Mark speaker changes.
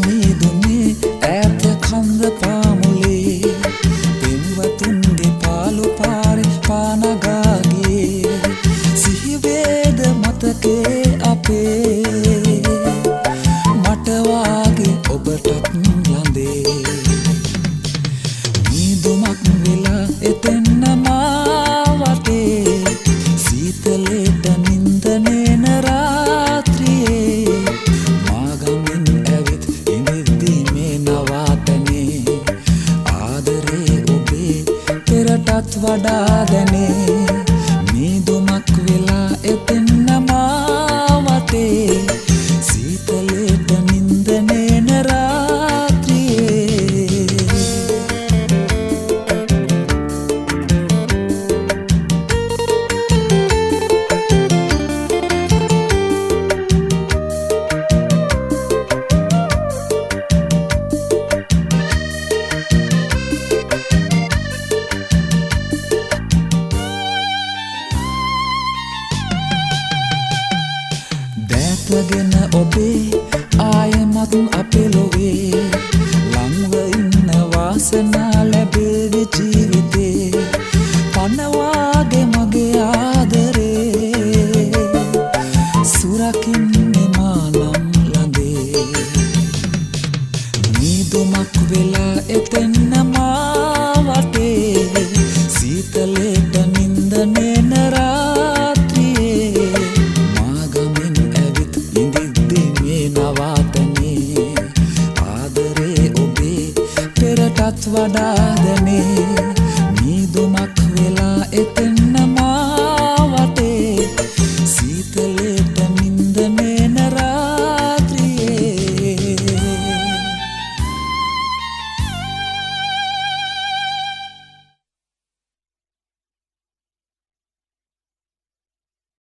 Speaker 1: මීදුනේ ඈත කන්ද පාමුලේ පෙම්වතුන්ගේ පාළු පාරේ පානගාගේ සිහි වේද මතකේ අපේ මට වාගේ ඔබටත් ළඳේ මීදුමක් වෙලා එතෙන්න මාවතේ සීතලේට නින්ද නේන රාත්‍රියේ මාගමින් ඇවිත් ඉඳිද්දි මේ නවාතනේ ආදරේ ඔබේ පෙරටත් වඩා දැනේ මීදුමක් වෙලා එතෙන්න මාවතේ සීතලේට නින්ද නේන රාත්‍රියේ දැතගෙන ඔබේ ආයමත් අපේ ලොවේ ලංව ඉන්න වාසනා ලැබේවි ජීවිතේ පනවාගේ මගේ ආදරේ සුරකින්නේ මානම් ළඟේ මීදුමක් වෙලා එතෙන්න මාවතේ සීතලේට නින්ද නේන රාත්‍රියේ මාගමින් ඇවිත් ඉඳිද්දි මේ නවාතනේ ආදරේ ඔබේ පෙරටත් වඩා දැනේ මීදුමක්